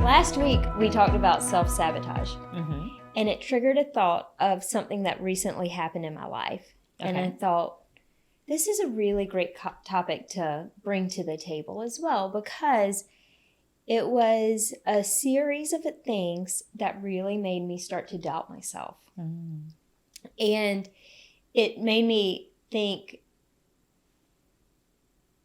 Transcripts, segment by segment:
Last week, we talked about self-sabotage, Mm-hmm. and it triggered a thought of something that recently happened in my life. And I thought, this is a really great topic to bring to the table as well, because it was a series of things that really made me start to doubt myself. Mm. And it made me think,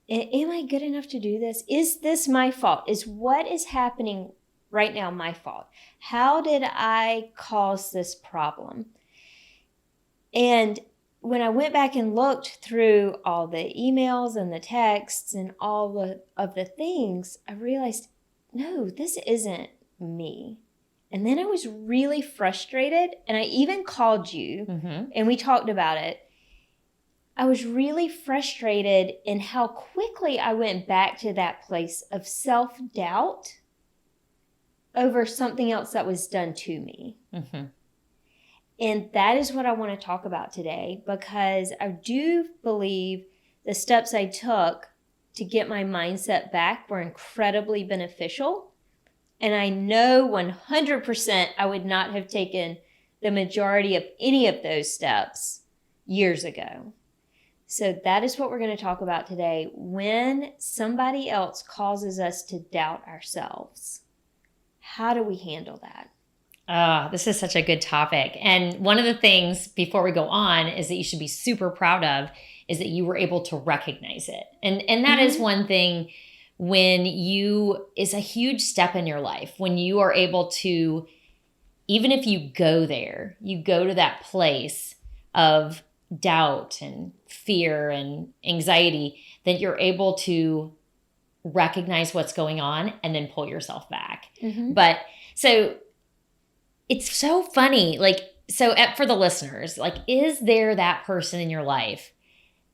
am I good enough to do this? Is this my fault? Is what is happening right now my fault? How did I cause this problem? And when I went back and looked through all the emails and the texts and all of the things, I realized, no, this isn't me. And then I was really frustrated, and I even called you, and we talked about it. I was really frustrated in how quickly I went back to that place of self-doubt over something else that was done to me. Mm-hmm. And that is what I want to talk about today, because I do believe the steps I took to get my mindset back were incredibly beneficial. And I know 100% I would not have taken the majority of any of those steps years ago. So that is what we're going to talk about today. When somebody else causes us to doubt ourselves, how do we handle that? This is such a good topic. And one of the things before we go on is that you should be super proud of is that you were able to recognize it. And that is one thing is a huge step in your life. When you are able to, even if you go there, you go to that place of doubt and fear and anxiety, that you're able to recognize what's going on and then pull yourself back. But so it's so funny. For the listeners, is there that person in your life?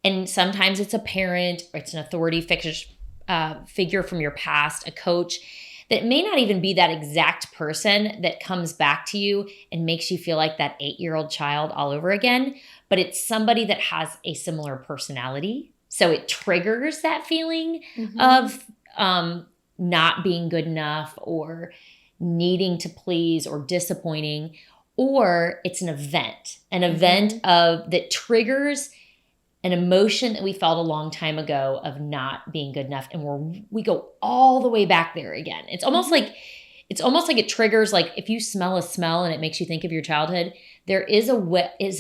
And sometimes it's a parent or it's an authority figure from your past, a coach, that may not even be that exact person that comes back to you and makes you feel like that 8-year-old child all over again, but it's somebody that has a similar personality. So it triggers that feeling of not being good enough or needing to please or disappointing, or it's an event that triggers an emotion that we felt a long time ago of not being good enough, and we go all the way back there again. It's almost like it triggers, like if you smell a smell and it makes you think of your childhood, there is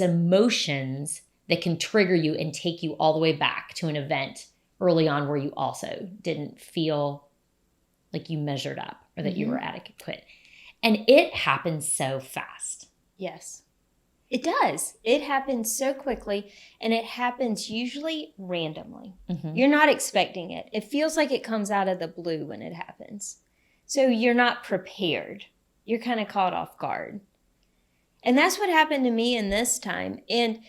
emotions that can trigger you and take you all the way back to an event early on where you also didn't feel like you measured up or that you were adequate. And it happens so fast. Yes, it does. It happens so quickly, and it happens usually randomly. You're not expecting it. It feels like it comes out of the blue when it happens. So you're not prepared. You're kind of caught off guard. And that's what happened to me in this time. And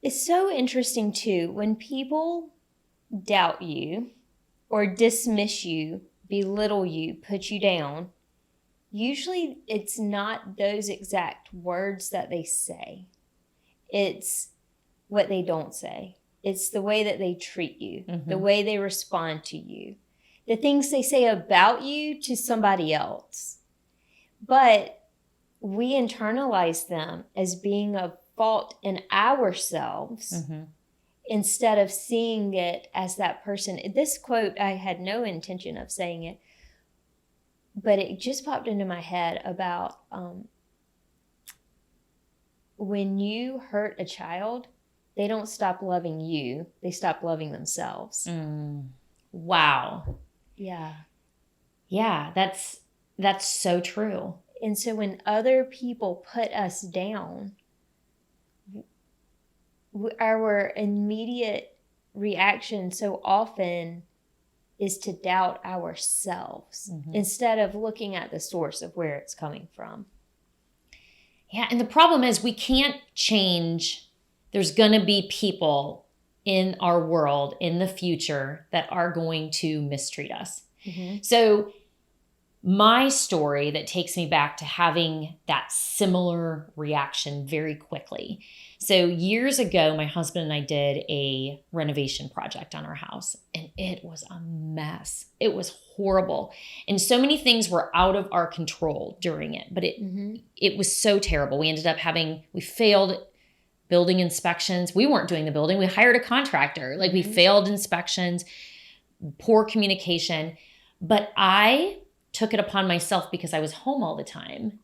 it's so interesting too, when people doubt you or dismiss you, belittle you, put you down, usually it's not those exact words that they say. It's what they don't say. It's the way that they treat you, the way they respond to you, the things they say about you to somebody else. But we internalize them as being a fault in ourselves instead of seeing it as that person. This quote, I had no intention of saying it, but it just popped into my head about when you hurt a child, they don't stop loving you. They stop loving themselves. Wow. Yeah. Yeah, that's so true. And so when other people put us down, our immediate reaction so often is to doubt ourselves instead of looking at the source of where it's coming from. Yeah, and the problem is we can't change. There's going to be people in our world in the future that are going to mistreat us. So my story that takes me back to having that similar reaction very quickly. So years ago, my husband and I did a renovation project on our house, and it was a mess. It was horrible. And so many things were out of our control during it, but it was so terrible. We ended up we failed building inspections. We weren't doing the building. We hired a contractor. Like we failed inspections, poor communication. But I took it upon myself, because I was home all the time,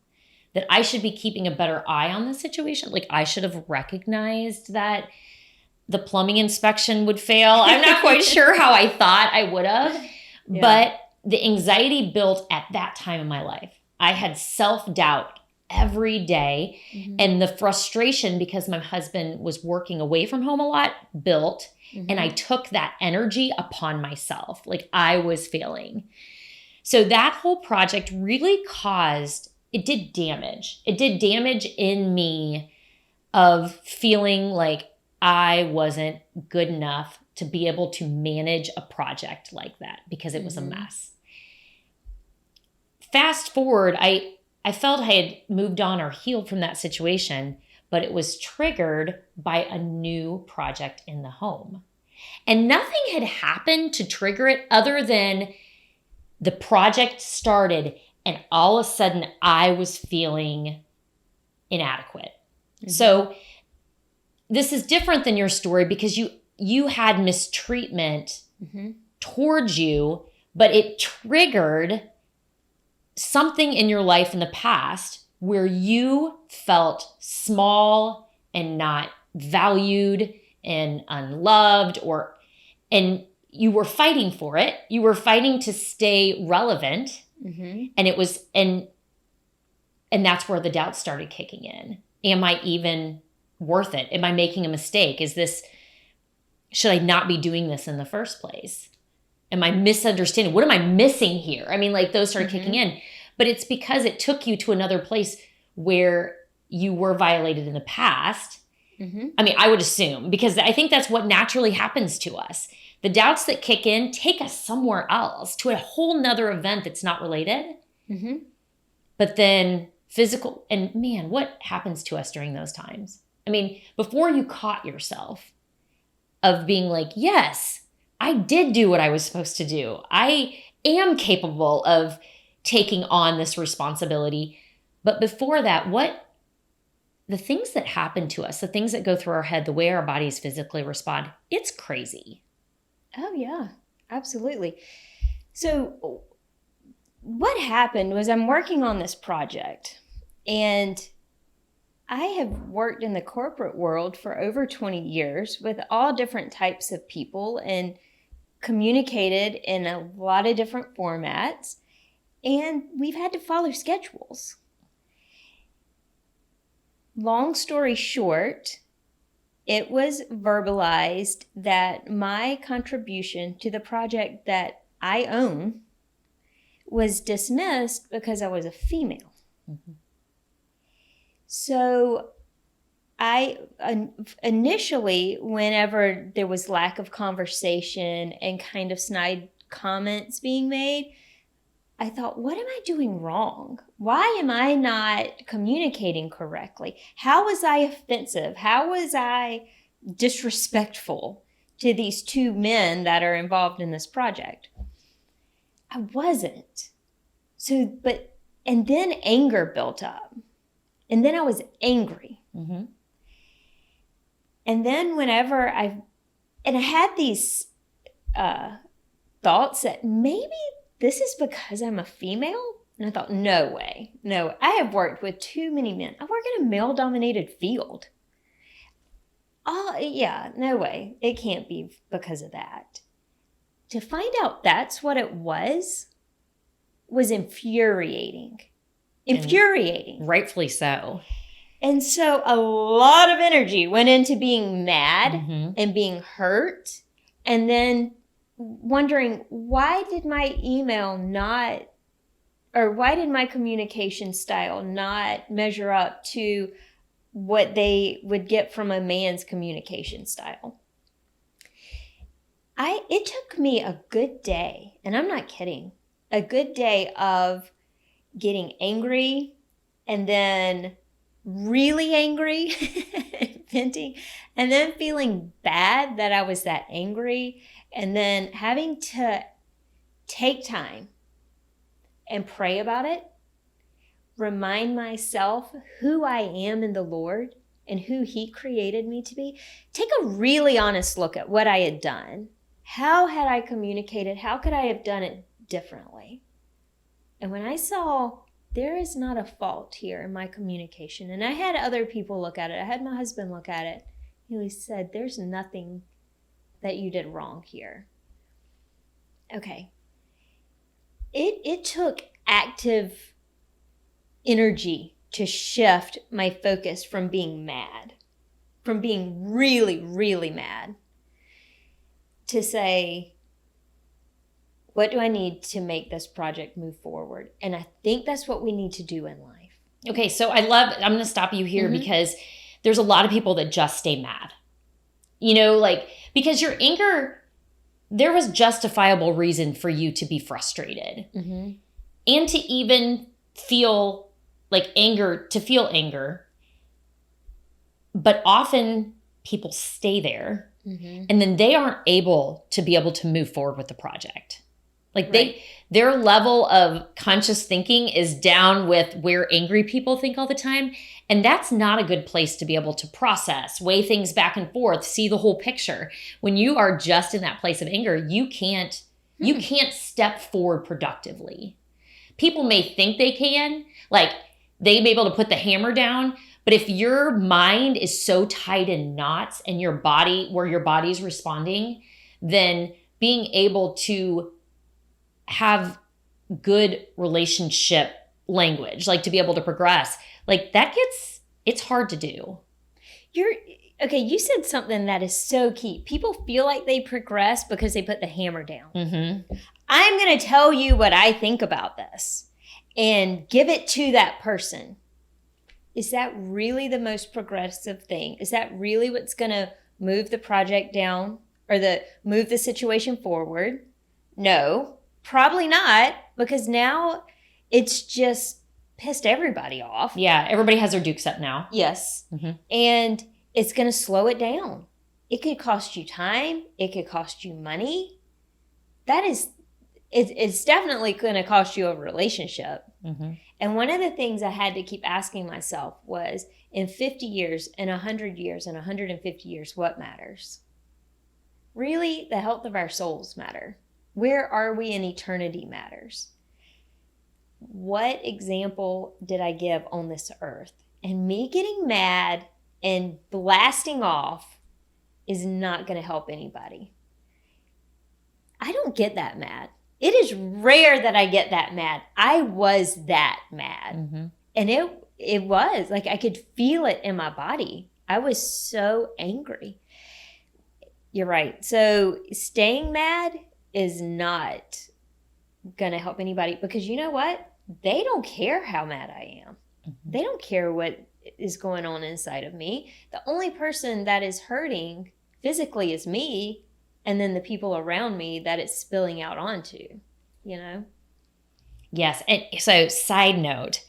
that I should be keeping a better eye on the situation. Like I should have recognized that the plumbing inspection would fail. I'm not quite sure how I thought I would have, but the anxiety built at that time in my life. I had self-doubt every day, and the frustration because my husband was working away from home a lot built, and I took that energy upon myself. Like I was failing. So that whole project really it did damage. It did damage in me of feeling like I wasn't good enough to be able to manage a project like that, because it was a mess. Fast forward, I felt I had moved on or healed from that situation, but it was triggered by a new project in the home. And nothing had happened to trigger it other than the project started, and all of a sudden I was feeling inadequate. So this is different than your story, because you had mistreatment towards you, but it triggered something in your life in the past where you felt small and not valued and unloved, and you were fighting for it. You were fighting to stay relevant. And it was, and that's where the doubt started kicking in. Am I even worth it? Am I making a mistake? Should I not be doing this in the first place? Am I misunderstanding? What am I missing here? I mean, like those started kicking in, but it's because it took you to another place where you were violated in the past. I mean, I would assume, because I think that's what naturally happens to us. The doubts that kick in take us somewhere else, to a whole nother event that's not related. But then physical, and man, what happens to us during those times? I mean, before you caught yourself of being like, yes, I did do what I was supposed to do. I am capable of taking on this responsibility. But before that, the things that happen to us, the things that go through our head, the way our bodies physically respond, it's crazy. Oh, yeah, absolutely. So what happened was I'm working on this project, and I have worked in the corporate world for over 20 years with all different types of people and communicated in a lot of different formats, and we've had to follow schedules. Long story short, it was verbalized that my contribution to the project that I own was dismissed because I was a female. So I initially, whenever there was lack of conversation and kind of snide comments being made, I thought, what am I doing wrong? Why am I not communicating correctly? How was I offensive? How was I disrespectful to these two men that are involved in this project? I wasn't. And then anger built up. And then I was angry. And then whenever I had these thoughts that maybe this is because I'm a female. And I thought, no way. No, I have worked with too many men. I work in a male-dominated field. Oh, yeah, no way. It can't be because of that. To find out that's what it was infuriating. Infuriating. And rightfully so. And so a lot of energy went into being mad and being hurt, and then wondering, why did my email why did my communication style not measure up to what they would get from a man's communication style? It took me a good day, and I'm not kidding, a good day of getting angry and then really angry, venting, and then feeling bad that I was that angry, and then having to take time and pray about it, remind myself who I am in the Lord and who He created me to be. Take a really honest look at what I had done. How had I communicated? How could I have done it differently? And when I saw there is not a fault here in my communication, and I had other people look at it, I had my husband look at it, he said, there's nothing that you did wrong here. Okay. It took active energy to shift my focus from being mad, from being really, really mad, to say, what do I need to make this project move forward? And I think that's what we need to do in life. Okay, so I'm going to stop you here because there's a lot of people that just stay mad. Because your anger, there was justifiable reason for you to be frustrated. And to even feel anger. But often people stay there and then they aren't able to move forward with the project. Their level of conscious thinking is down with where angry people think all the time. And that's not a good place to be able to process, weigh things back and forth, see the whole picture. When you are just in that place of anger, you can't step forward productively. People may think they can, they may be able to put the hammer down, but if your mind is so tied in knots and your body's responding, then being able to have good relationship language, to be able to progress, it's hard to do. You said something that is so key. People feel like they progress because they put the hammer down. I'm going to tell you what I think about this and give it to that person. Is that really the most progressive thing? Is that really what's going to move the project down or move the situation forward? No, probably not, because now it's just pissed everybody off. Yeah, everybody has their dukes up now. Yes. And it's going to slow it down. It could cost you time. It could cost you money. It's definitely going to cost you a relationship. And one of the things I had to keep asking myself was, in 50 years, in 100 years, in 150 years, what matters? Really, the health of our souls matter. Where are we in eternity matters. What example did I give on this earth? And me getting mad and blasting off is not going to help anybody. I don't get that mad. It is rare that I get that mad. I was that mad. And it was I could feel it in my body. I was so angry. You're right. So staying mad is not going to help anybody, because you know what? They don't care how mad I am. They don't care what is going on inside of me. The only person that is hurting physically is me, and then the people around me that it's spilling out onto, Yes. And so, side note,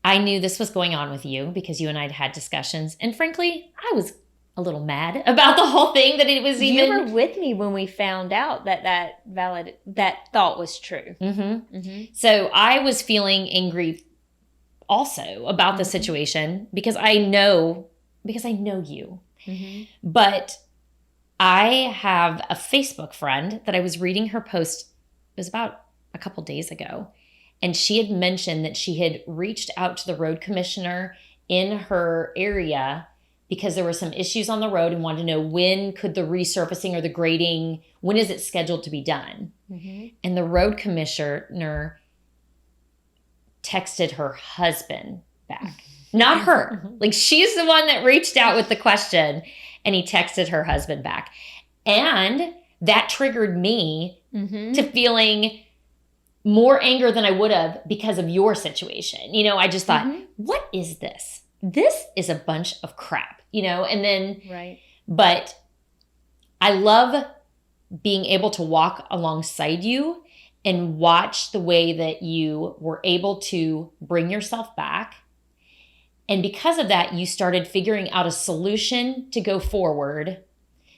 I knew this was going on with you because you and I had discussions. And frankly, I was a little mad about the whole thing, that it was even... You were with me when we found out that thought was true. So I was feeling angry also about the situation because I know you. But I have a Facebook friend that I was reading her post, it was about a couple days ago, and she had mentioned that she had reached out to the road commissioner in her area because there were some issues on the road and wanted to know when could the resurfacing or the grading, when is it scheduled to be done? And the road commissioner texted her husband back, not her. She's the one that reached out with the question, and he texted her husband back. And that triggered me to feeling more anger than I would have because of your situation. I just thought, what is this? This is a bunch of crap, and then, right. But I love being able to walk alongside you and watch the way that you were able to bring yourself back. And because of that, you started figuring out a solution to go forward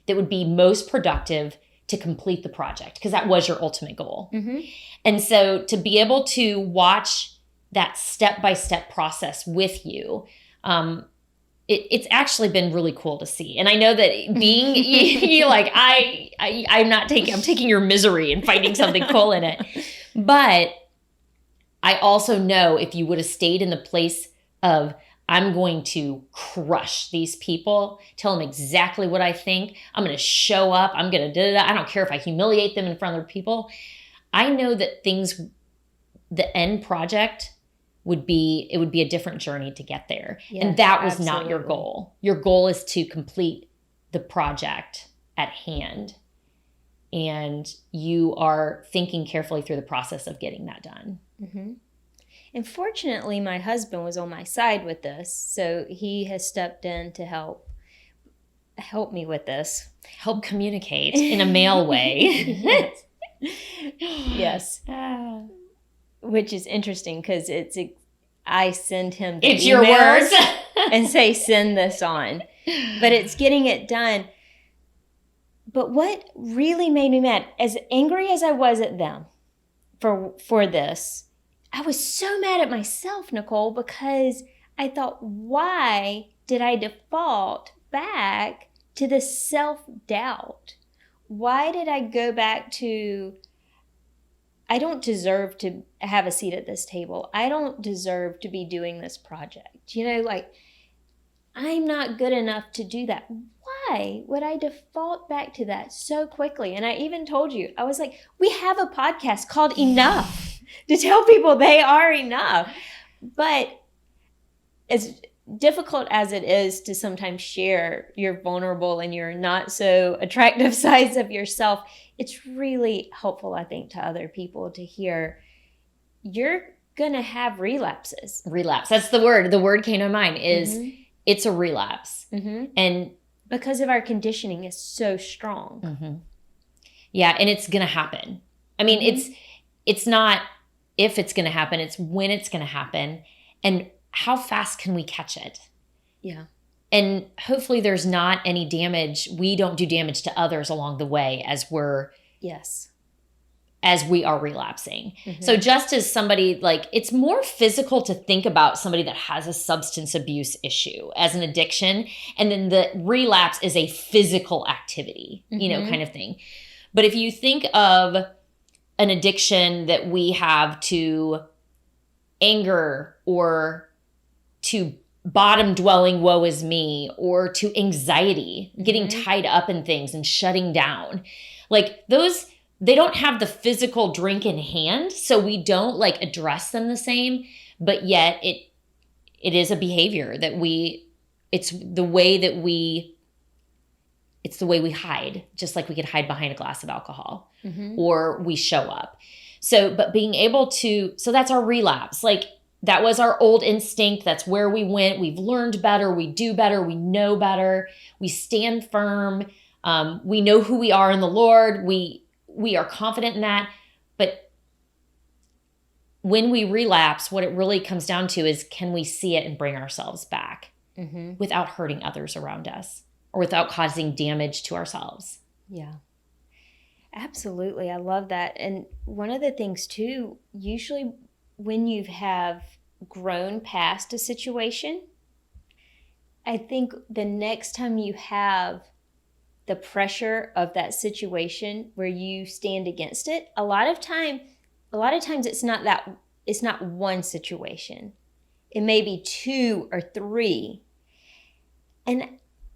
that would be most productive to complete the project, because that was your ultimate goal. Mm-hmm. And so to be able to watch that step-by-step process with you, it's actually been really cool to see. And I know that being you like, I'm taking your misery and finding something cool in it. But I also know if you would have stayed in the place of, I'm going to crush these people, tell them exactly what I think, I'm going to show up, I'm going to I don't care if I humiliate them in front of other people. I know that the end project would be a different journey to get there. Yes, and that was absolutely not your goal. Your goal is to complete the project at hand. And you are thinking carefully through the process of getting that done. Mm-hmm. And fortunately, my husband was on my side with this. So he has stepped in to help me with this. Help communicate in a male way. Yes. Which is interesting because I send him the it's your words and say, send this on. But it's getting it done. But what really made me mad, as angry as I was at them for this, I was so mad at myself, Nicole, because I thought, why did I default back to the self-doubt? Why did I go back to, I don't deserve to have a seat at this table. I don't deserve to be doing this project. Like, I'm not good enough to do that. Why would I default back to that so quickly? And I even told you, I was like, we have a podcast called Enough to tell people they are enough. But as difficult as it is to sometimes share your vulnerable and your not so attractive sides of yourself, it's really helpful, I think, to other people to hear you're going to have relapses. Relapse. That's the word. The word came to mind is it's a relapse. Mm-hmm. And because of our conditioning is so strong. Mm-hmm. Yeah. And it's going to happen. I mean, it's not if it's going to happen, it's when it's going to happen. And how fast can we catch it? Yeah. And hopefully there's not any damage. We don't do damage to others along the way as we are relapsing. Mm-hmm. So just as somebody, like, it's more physical to think about somebody that has a substance abuse issue as an addiction. And then the relapse is a physical activity, kind of thing. But if you think of an addiction that we have to anger or to bottom dwelling, woe is me, or to anxiety, getting tied up in things and shutting down, like those, they don't have the physical drink in hand. So we don't like address them the same, but yet it is a behavior that it's the way we hide, just like we could hide behind a glass of alcohol or we show up. So, but being able to, so that's our relapse. Like that was our old instinct. That's where we went. We've learned better. We do better. We know better. We stand firm. We know who we are in the Lord. We are confident in that. But when we relapse, what it really comes down to is, can we see it and bring ourselves back without hurting others around us or without causing damage to ourselves? Yeah, absolutely. I love that. And one of the things too, usually when you have grown past a situation, I think the next time you have the pressure of that situation where you stand against it, a lot of times it's not one situation. It may be 2 or 3. And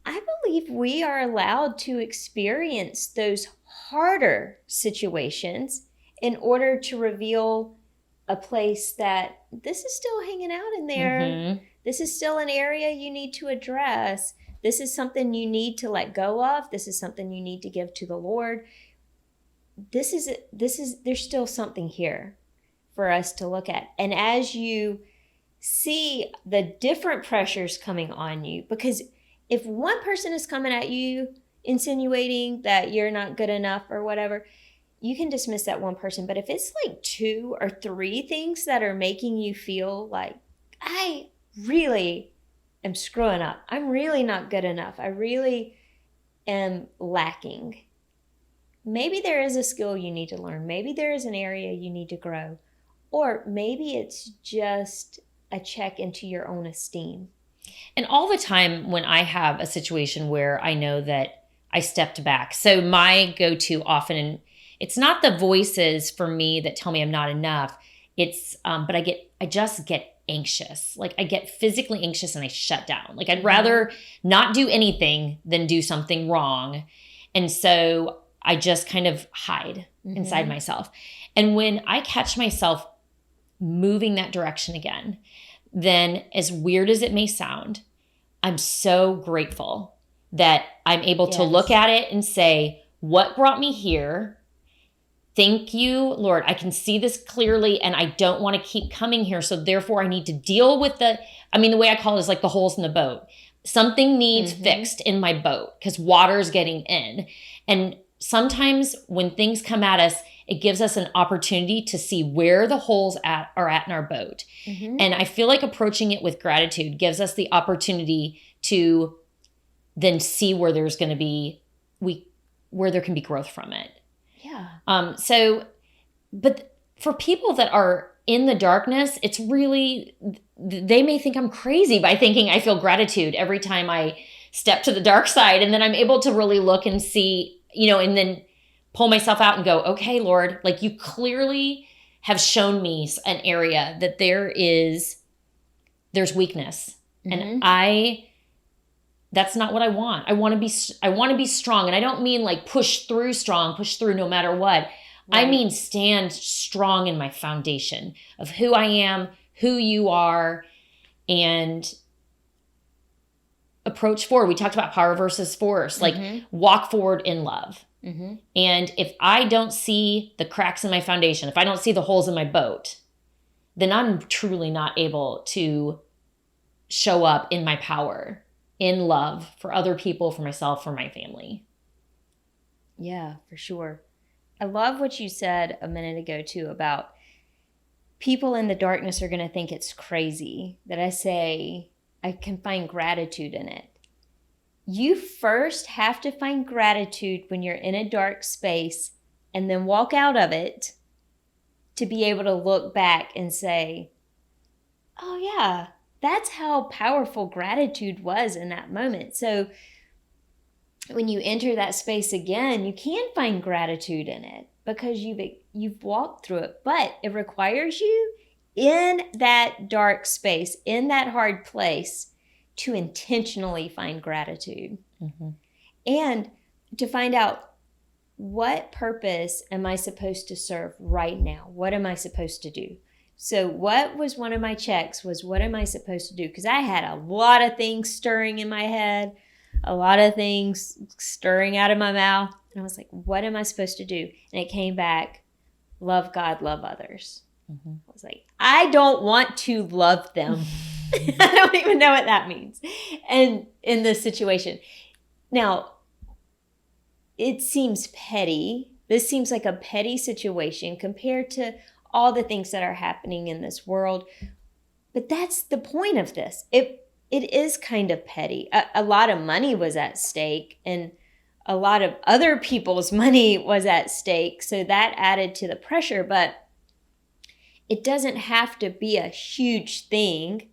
I believe we are allowed to experience those harder situations in order to reveal a place that this is still hanging out in there. This is still an area you need to address. This is something you need to let go of. This is something you need to give to the Lord. There's still something here for us to look at. And as you see the different pressures coming on you, because if one person is coming at you insinuating that you're not good enough or whatever, you can dismiss that one person, but if it's like 2 or 3 things that are making you feel like, I really am screwing up, I'm really not good enough, I really am lacking, maybe there is a skill you need to learn, maybe there is an area you need to grow, or maybe it's just a check into your own esteem. And all the time when I have a situation where I know that I stepped back, so my go-to often, and it's not the voices for me that tell me I'm not enough. It's, but I just get anxious. Like I get physically anxious and I shut down. Like I'd rather not do anything than do something wrong. And so I just kind of hide inside myself. And when I catch myself moving that direction again, then as weird as it may sound, I'm so grateful that I'm able to look at it and say, what brought me here? Thank you, Lord. I can see this clearly and I don't want to keep coming here. So therefore I need to deal with the way I call it is like the holes in the boat. Something needs fixed in my boat because water's getting in. And sometimes when things come at us, it gives us an opportunity to see where the holes are at in our boat. And I feel like approaching it with gratitude gives us the opportunity to then see where there's going to be, where there can be growth from it. Yeah. But for people that are in the darkness, it's really, they may think I'm crazy by thinking I feel gratitude every time I step to the dark side. And then I'm able to really look and see, and then pull myself out and go, okay, Lord, like you clearly have shown me an area that there's weakness. And that's not what I want. I want to be strong. And I don't mean like push through no matter what. Right. I mean, stand strong in my foundation of who I am, who you are, and approach forward. We talked about power versus force, like walk forward in love. And if I don't see the cracks in my foundation, if I don't see the holes in my boat, then I'm truly not able to show up in my power, in love for other people, for myself, for my family. Yeah, for sure. I love what you said a minute ago too about people in the darkness are going to think it's crazy that I say I can find gratitude in it. You first have to find gratitude when you're in a dark space and then walk out of it to be able to look back and say, oh yeah, that's how powerful gratitude was in that moment. So when you enter that space again, you can find gratitude in it because you've walked through it, but it requires you in that dark space, in that hard place, to intentionally find gratitude and to find out what purpose am I supposed to serve right now? What am I supposed to do? So what was one of my checks was, what am I supposed to do? Because I had a lot of things stirring in my head, a lot of things stirring out of my mouth. And I was like, what am I supposed to do? And it came back, love God, love others. I was like, I don't want to love them. I don't even know what that means. And in this situation. Now, it seems petty. This seems like a petty situation compared to all the things that are happening in this world. But that's the point of this. It is kind of petty. A lot of money was at stake and a lot of other people's money was at stake. So that added to the pressure. But it doesn't have to be a huge thing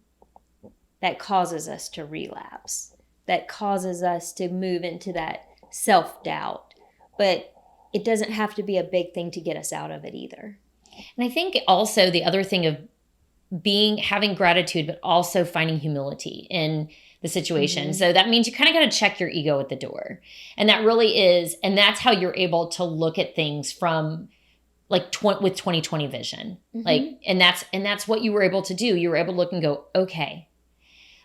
that causes us to relapse, that causes us to move into that self-doubt. But it doesn't have to be a big thing to get us out of it either. And I think also the other thing of having gratitude, but also finding humility in the situation. So that means you kind of got to check your ego at the door. And that really is, and that's how you're able to look at things from like with 2020 vision. Like, and that's what you were able to do. You were able to look and go, okay,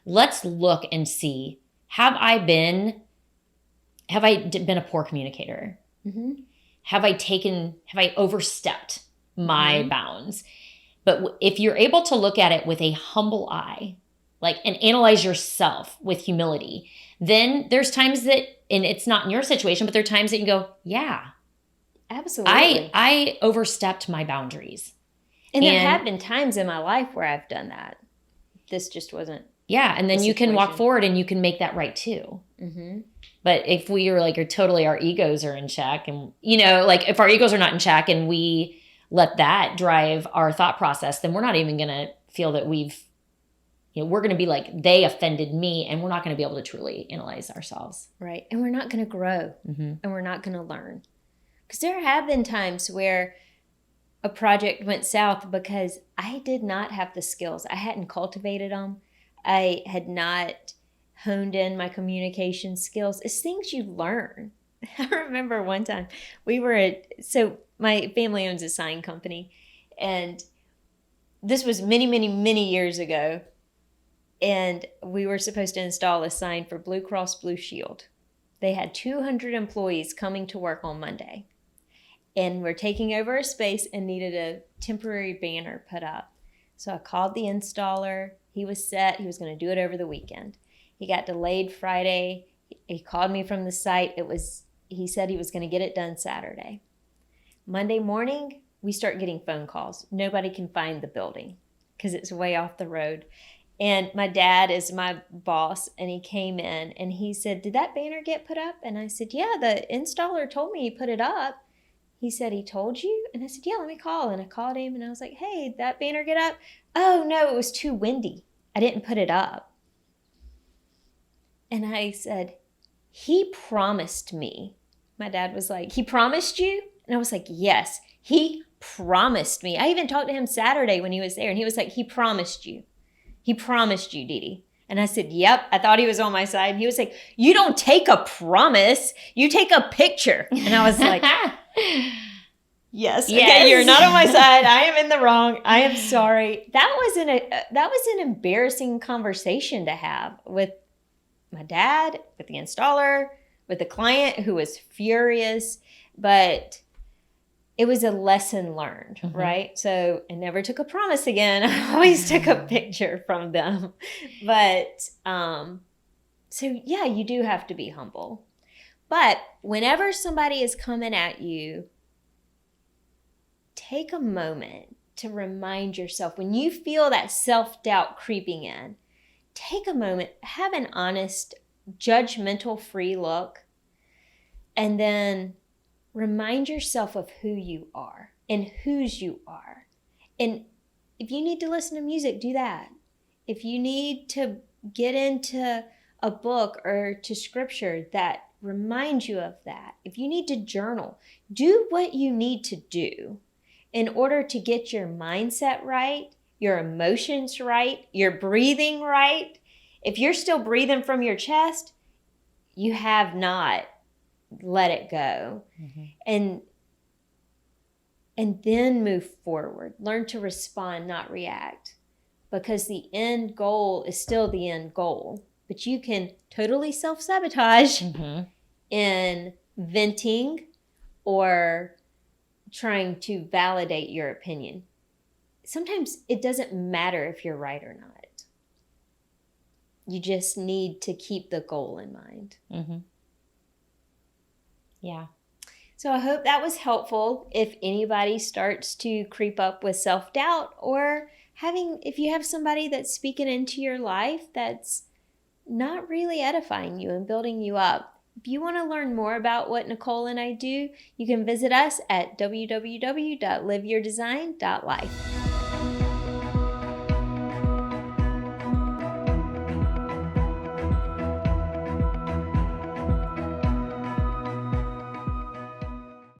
let's look and see, have I been a poor communicator? Have I overstepped my bounds? But if you're able to look at it with a humble eye, like, and analyze yourself with humility, then there's times that, and it's not in your situation, but there are times that you can go, yeah, Absolutely. I overstepped my boundaries. And there have been times in my life where I've done that. This just wasn't. Yeah, and then you can walk forward and you can make that right too. Mm-hmm. But if we are like, our egos are in check, and like if our egos are not in check and we let that drive our thought process, then we're not even going to feel that we're going to be like, they offended me, and we're not going to be able to truly analyze ourselves. Right. And we're not going to grow, and we're not going to learn. Because there have been times where a project went south because I did not have the skills. I hadn't cultivated them. I had not honed in my communication skills. It's things you learn. I remember one time so my family owns a sign company, and this was many, many, many years ago. And we were supposed to install a sign for Blue Cross Blue Shield. They had 200 employees coming to work on Monday. And we're taking over a space and needed a temporary banner put up. So I called the installer. He was set. He was going to do it over the weekend. He got delayed Friday. He called me from the site. He said he was going to get it done Saturday. Monday morning, we start getting phone calls. Nobody can find the building because it's way off the road. And my dad is my boss, and he came in and he said, "Did that banner get put up?" And I said, "Yeah, the installer told me he put it up." He said, "He told you?" And I said, "Yeah, let me call." And I called him and I was like, "Hey, did that banner get up?" "Oh, no, it was too windy. I didn't put it up." And I said, "He promised me." My dad was like, "He promised you?" And I was like, "Yes, he promised me." I even talked to him Saturday when he was there, and he was like, "He promised you. He promised you, Dee Dee." And I said, "Yep." I thought he was on my side. And he was like, "You don't take a promise. You take a picture." And I was like, yes. Okay, you're not on my side. I am in the wrong. I am sorry. That was an embarrassing conversation to have with my dad, with the installer, with the client who was furious. But it was a lesson learned, right? So I never took a promise again. I always took a picture from them. But so yeah, you do have to be humble. But whenever somebody is coming at you, take a moment to remind yourself, when you feel that self-doubt creeping in, take a moment, have an honest, judgmental-free look, and then remind yourself of who you are and whose you are. And if you need to listen to music, do that. If you need to get into a book or to scripture that reminds you of that, if you need to journal, do what you need to do in order to get your mindset right, your emotions right, your breathing right. If you're still breathing from your chest, you have not let it go. And then move forward. Learn to respond, not react. Because the end goal is still the end goal. But you can totally self-sabotage in venting or trying to validate your opinion. Sometimes it doesn't matter if you're right or not. You just need to keep the goal in mind. Yeah. So I hope that was helpful if anybody starts to creep up with self-doubt, or if you have somebody that's speaking into your life that's not really edifying you and building you up. If you want to learn more about what Nicole and I do, you can visit us at www.liveyourdesign.life.